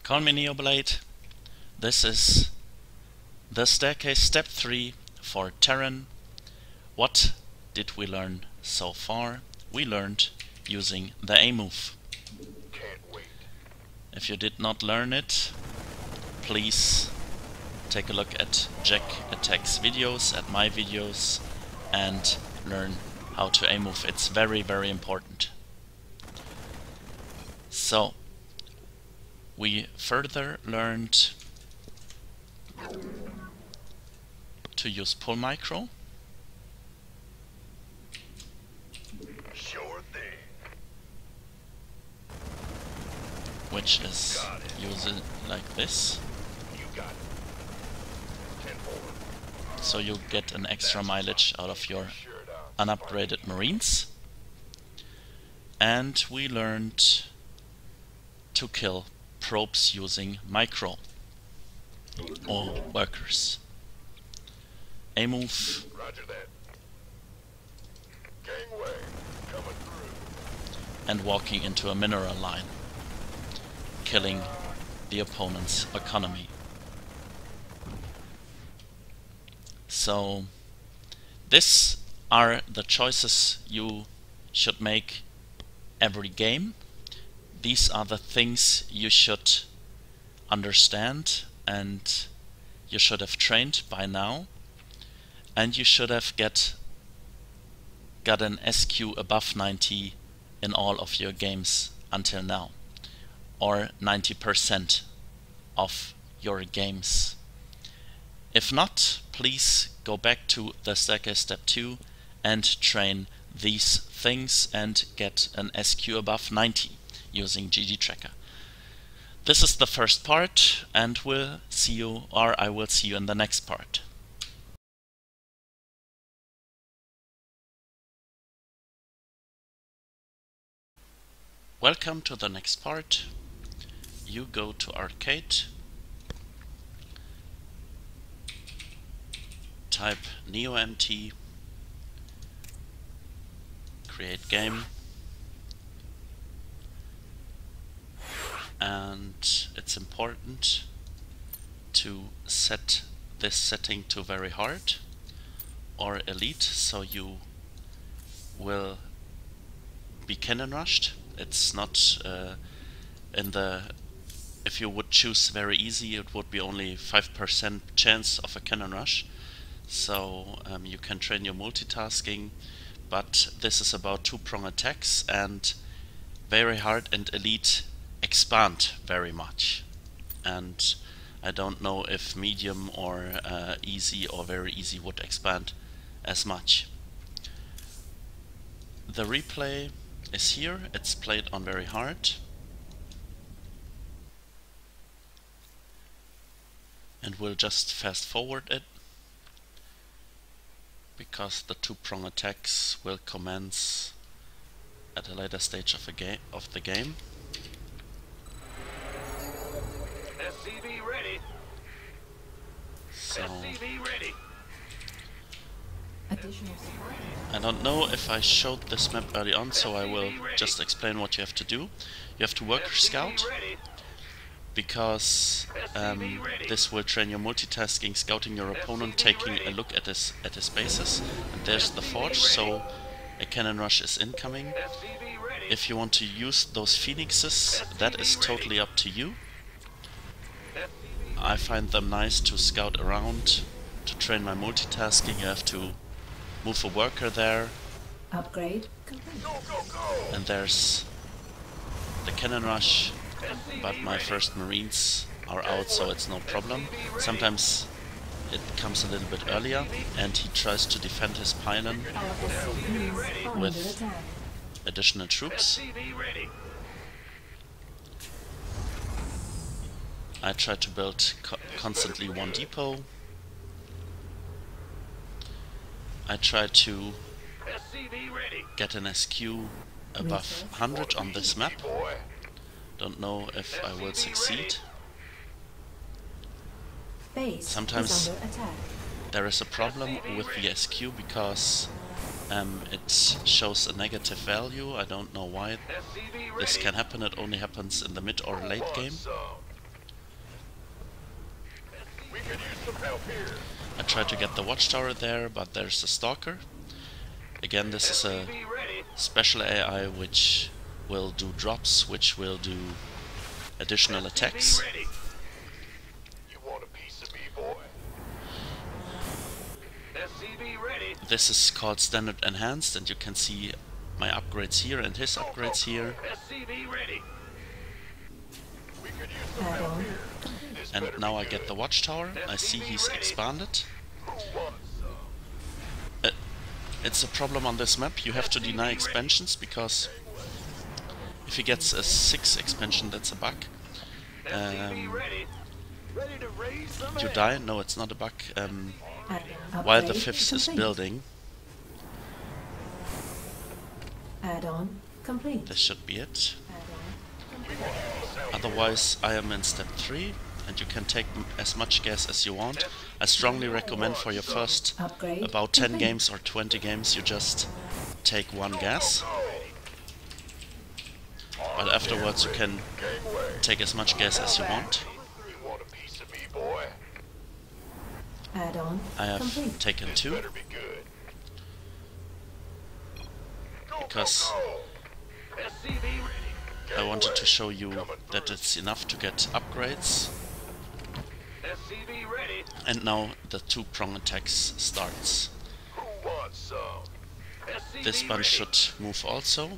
Call me Neoblade. This is the staircase step 3 for Terran. What did we learn so far? We learned using the A move. Can't wait. If you did not learn it, please take a look at Jack Attack's videos, at my videos, and learn how to A move. It's very, very important. So, we further learned to use pull micro. Sure thing. Which is use it like this. You got it. 10-4. So you get an extra mileage out of your unupgraded Marines. And we learned to kill probes using micro or workers. A move. Roger that. Gangway coming through. And walking into a mineral line, killing the opponent's economy. So these are the choices you should make every game. These are the things you should understand and you should have trained by now, and you should have got an SQ above 90 in all of your games until now, or 90% of your games. If not, please go back to the staircase step 2 and train these things and get an SQ above 90 using GG Tracker. This is the first part, and we'll see you, or I will see you in the next part. Welcome to the next part. You go to arcade, type NeoMT, create game, and it's important to set this setting to very hard or elite, so you will be cannon rushed. It's not in the, if you would choose very easy, it would be only 5% chance of a cannon rush. So you can train your multitasking, but this is about two-prong attacks, and very hard and elite expand very much. And I don't know if medium or easy or very easy would expand as much. The replay is here, it's played on very hard. And we'll just fast forward it, because the two-prong attacks will commence at a later stage of the game. SCV ready. So SCV ready. I don't know if I showed this map early on, so I will just explain what you have to do. You have to worker scout, because this will train your multitasking, scouting your opponent, taking a look at his bases. And there's the forge, so a cannon rush is incoming. If you want to use those phoenixes, that is totally up to you. I find them nice to scout around, to train my multitasking. You have to move a worker there. Upgrade complete. Go, go, go. And there's the cannon rush, but my first Marines are out, so it's no problem. Sometimes it comes a little bit earlier, and he tries to defend his pylon with additional troops. I try to build constantly one depot. I try to get an SQ above 100 on this map. Don't know if I will succeed. Sometimes there is a problem with the SQ because it shows a negative value. I don't know why this can happen. It only happens in the mid or late game. some help here. I tried to get the watchtower there, but there's a stalker. Again, this is a SCV ready. special AI which will do drops, which will do additional attacks. SCV ready. You want a piece of me, boy? SCV ready. This is called Standard Enhanced, and you can see my upgrades here and his upgrades here. SCV ready. We could use some Add help on. here. This And better now be I get good. the watchtower. I see he's expanded. Who wants some? It's a problem on this map. You have to deny expansions, because if he gets a 6 expansion, that's a bug. SCV ready. Ready to raise some You hell. die. No, it's not a bug. Upgrade While the 5th is complete. building, Add-on complete. this should be it. Add-on complete. Otherwise, I am in step 3, and you can take as much gas as you want. I strongly recommend for your first Upgrade about 10 complete. games or 20 games you just take 1 gas. But afterwards you can take as much gas as you want. You want a piece of me, boy? Add-on I have complete. taken 2 Better be good. Go, because go, go. SCV ready. I wanted to show you that it's enough to get upgrades. SCV ready. And now the 2-prong attacks starts. Who wants some? SCV This bunch ready. should move also.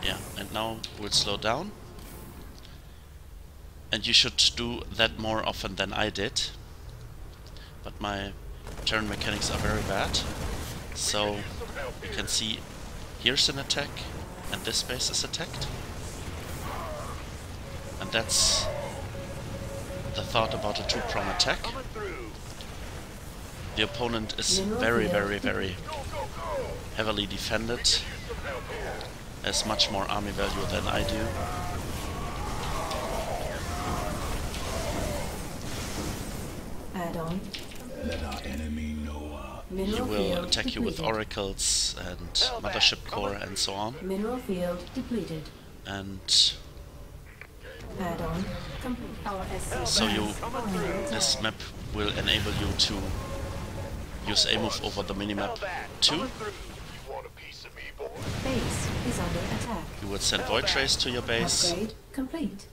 Yeah, and now we'll slow down. And you should do that more often than I did. But my Terran mechanics are very bad. So you can see here's an attack, and this base is attacked. And that's the thought about a 2-prong attack. Coming through. The opponent is Mineral very, field. very, very Go, go, go. heavily defended. Use some help here. Has much more army value than I do. Add-on. Let our enemy know. He Mineral will field attack you with depleted. oracles and mothership core and so on. Mineral field depleted. And Add-on complete. Our SC so you, Coming through. this map will enable you to use a move over the minimap too. Coming through. You want a piece of me, boy? base is under attack. You would send void rays to your base. Upgrade complete.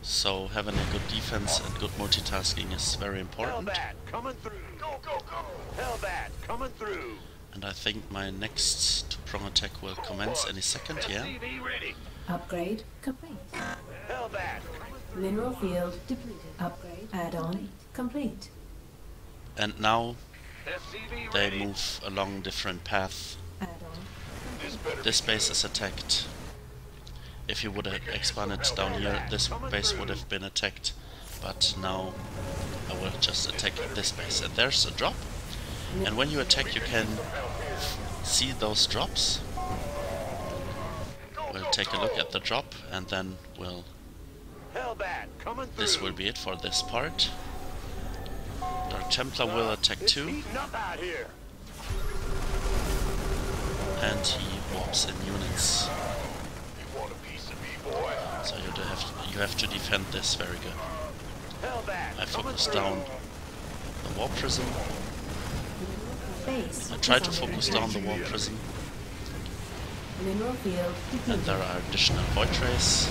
So having a good defense and good multitasking is very important. Hellbat coming through. Go, go, go. Hellbat coming through. And I think my next 2-prong attack will commence any second, yeah? SCV ready. Upgrade complete. Hellbat. Mineral field depleted. Upgrade. Add-on complete. And now SCV they ready. move along different paths. Add-on. This better This be base is attacked. If you would have expanded down here, this base would have been attacked. But now I will just attack this base. And there's a drop. And when you attack, you can see those drops. We'll take a look at the drop, and then we'll. Hellbat coming through. This will be it for this part. Dark Templar will attack It's too, heating up out here. and he warps in units. You want a piece of me, boy? So you have to defend this very good. Hellbat I coming focus through. down the war prism. Base I try is to under focus attack. down the war prism, Mineral field and depleted. there are additional void rays.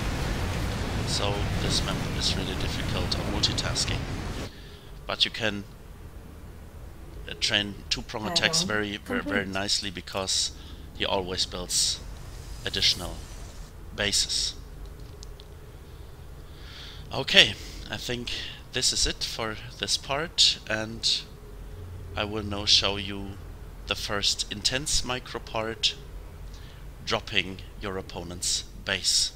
So this map is really difficult on multitasking. But you can train 2-prong attacks Add-on very complete. nicely, because he always builds additional bases. Okay, I think this is it for this part, and I will now show you the first intense micro part, dropping your opponent's base.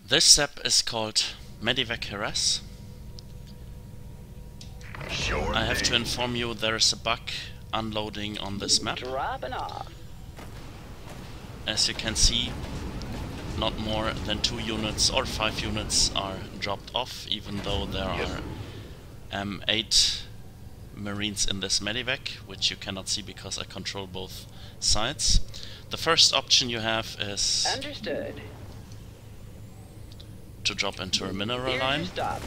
This step is called Medivac Harass. Sure I have to thing. inform you there is a bug unloading on this map. Dropping off. As you can see, not more than 2 units or 5 units are dropped off, even though there Yes. are 8 Marines in this medivac, which you cannot see because I control both sides. The first option you have is Understood. to drop into a mineral Here's line. your stop.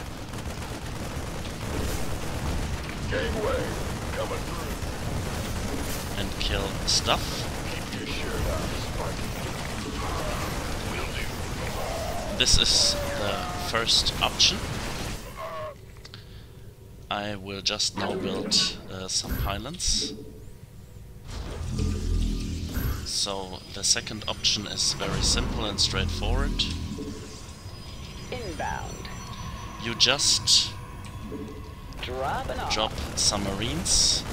Gangway, coming through. And kill stuff. Keep your shirt on, Sparky. Will do. This is the first option. I will just now build some pylons. So the second option is very simple and straightforward. Inbound. You just Dropping off. drop some marines,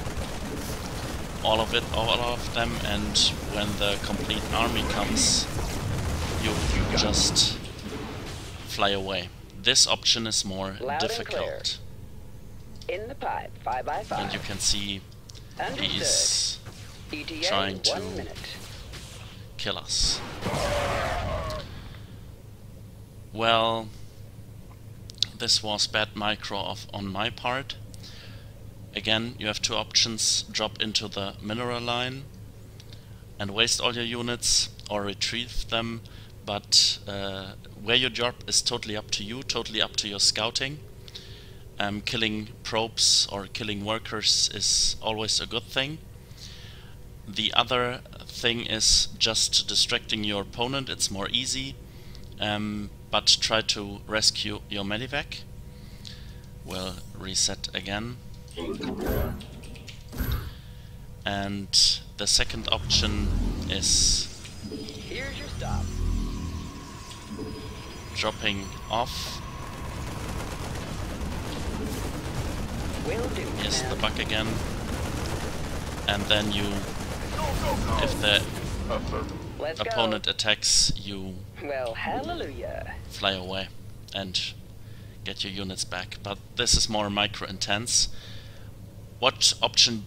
all of them, and when the complete army comes, you just fly away. This option is more Loud and difficult, In the pipe. 5 by 5. and you can see Understood. he is ETA trying to 1 minute. kill us. Well, this was bad micro on my part. Again, you have two options: drop into the mineral line and waste all your units, or retrieve them, but where you drop is totally up to you, totally up to your scouting. Killing probes or killing workers is always a good thing. The other thing is just distracting your opponent. It's more easy, but try to rescue your medivac. We'll reset again. And the second option is Here's your stop. dropping off. Will do. Here's the man. bug again. And then you, if the Let's opponent attacks, you Well, hallelujah. fly away and get your units back. But this is more micro intense. What option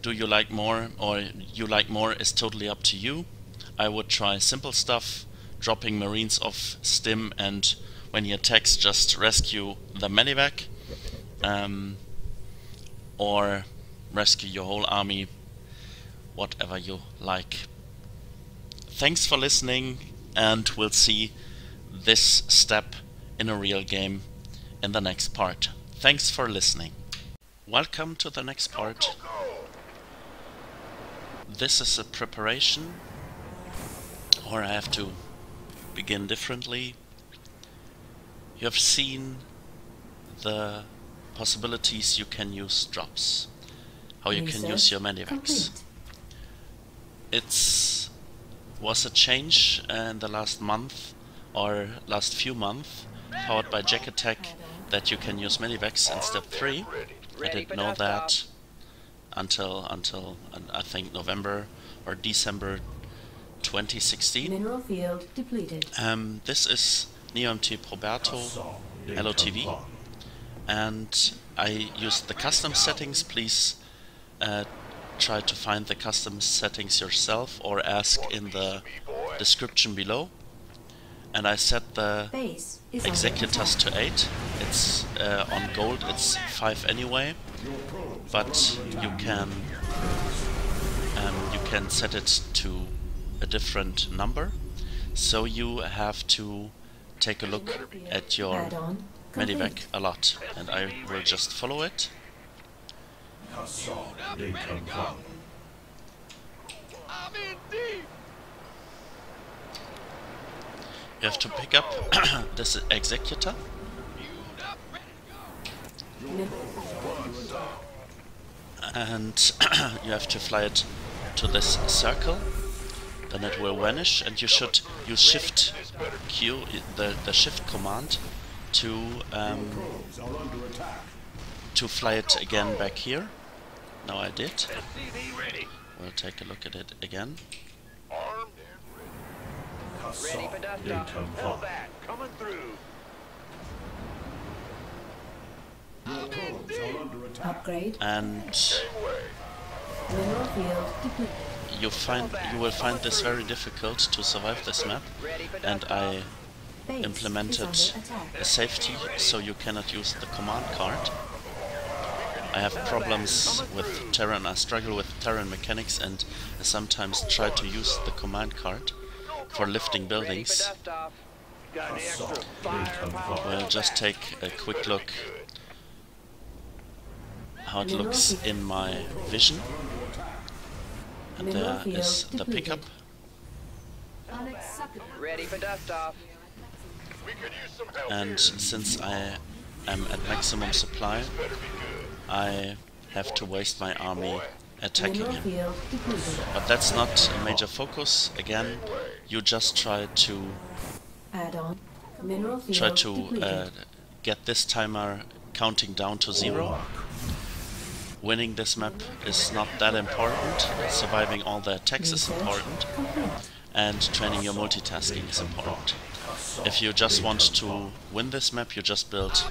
do you like more, or you like more, is totally up to you. I would try simple stuff, dropping marines off stim, and when he attacks just rescue the medivac, or rescue your whole army, whatever you like. Thanks for listening, and we'll see this step in a real game in the next part. Thanks for listening. Welcome to the next part. This is a preparation, or I have to begin differently. You have seen the possibilities you can use drops, how you can use your medivacs. Complete. It's was a change in the last month or last few months, powered by Jack Attack, that you can use medivacs in step 3. I didn't know that until I think November or December 2016. Mineral field depleted. This is NeoMT Proberto LOTV, and I used the custom settings. Please try to find the custom settings yourself or ask in the description below. And I set the Base is executors under to 8. It's on gold, it's 5 anyway, but you can set it to a different number. So you have to take a look at your Add-on medivac complete. a lot, and I will just follow it. I'm in deep. You have to pick up this executor, and you have to fly it to this circle. Then it will vanish, and you should use Shift Q, the Shift command, to fly it again back here. Now I did. SCV ready. We'll take a look at it again. Armed and Ready for dust off. Hold that. Coming through. Upgrade. And gangway. Mineral field depleted. you will find this very difficult to survive this map, Ready for and dust off. I Base implemented is under attack. a safety, so you cannot use the command card. I have problems with Terran. I struggle with Terran mechanics, and I sometimes try to use the command card for lifting buildings. Got any extra firepower? We'll just take a quick look how it looks in my vision. And there is the pickup. Ready for dust off. We could use some help And here. since I am at maximum supply, I have to waste my army attacking Mineral him. field depleted. But that's not a major focus. Again, you just try to Add-on. Mineral field depleted. get this timer counting down to 0. Winning this map is not that important. Surviving all the attacks is important, Complete. and training your multitasking is important. If you just want to win this map, you just build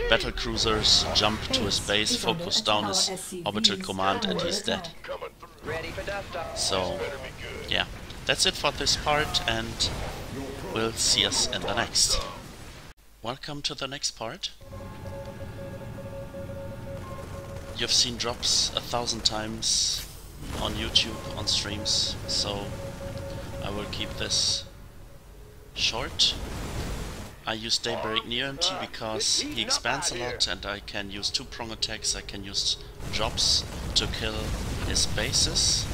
battle cruisers, jump to his base, focus down his orbital command, and he's dead. Coming through. Ready for dust off. So, yeah, that's it for this part, and we'll see us in the next. Welcome to the next part. You've seen drops 1,000 times on YouTube, on streams, so I will keep this short. I use Daybreak Neo-MT because he expands a lot, and I can use 2-prong attacks. I can use drops to kill his bases.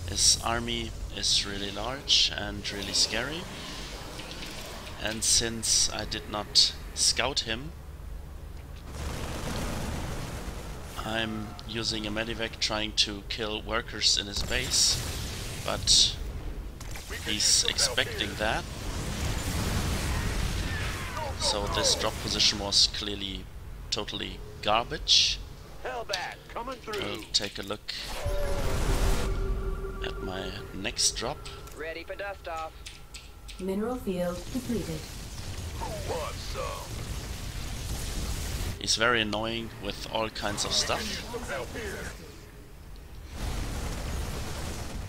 His army is really large and really scary, and since I did not scout him, I'm using a medivac trying to kill workers in his base, but he's expecting that. So this drop position was clearly totally garbage. Hellbat coming We'll through. take a look at my next drop. Ready for dust off. Mineral field depleted. Who wants some? He's very annoying with all kinds of stuff. Some help here.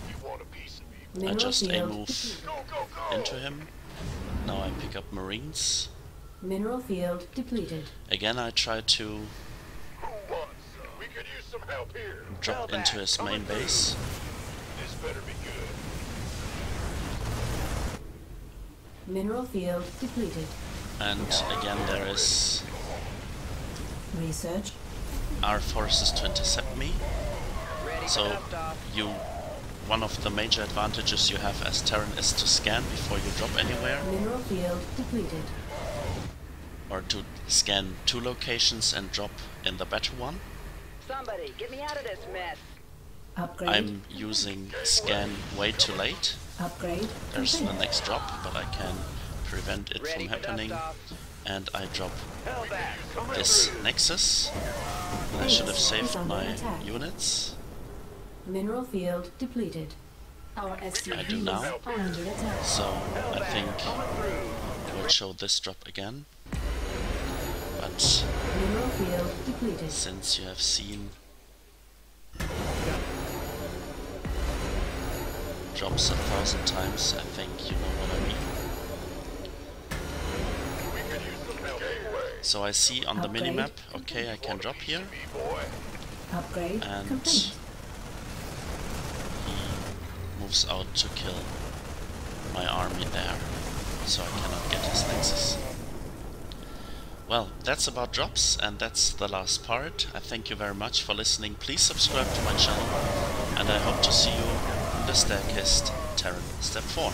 You want a piece of me? I Mineral just field move depleted. Go, go, go. into him. Now I pick up Marines. Mineral field depleted. Again I try to Who wants some? We could use some help here. drop into his main base. This better be good. Mineral field depleted. And again there is Research. our forces to intercept me. Ready for So dust off. one of the major advantages you have as Terran is to scan before you drop anywhere, Mineral field depleted. or to scan 2 locations and drop in the better one. Somebody, get me out of this mess. Upgrade. I'm using scan way too late. Upgrade. There's the complete. next drop, but I can prevent it Ready from for happening, dust off. and I drop Hellbat coming this through. Nexus. And I should have Base is saved under my attack. units. Mineral field depleted. Our I do SCVs now. are under attack. So I think Coming through. we'll show this drop again. But Mineral field depleted. since you have seen drops 1,000 times, I think you know what I mean. We could use some help here. So I see on the Upgrade. minimap, okay, I can drop here, Me, boy. Upgrade and complete. he moves out to kill my army there, so I cannot get his nexus. Well, that's about drops, and that's the last part. I thank you very much for listening. Please subscribe to my channel, and I hope to see you in the Staircase Terran Step 4.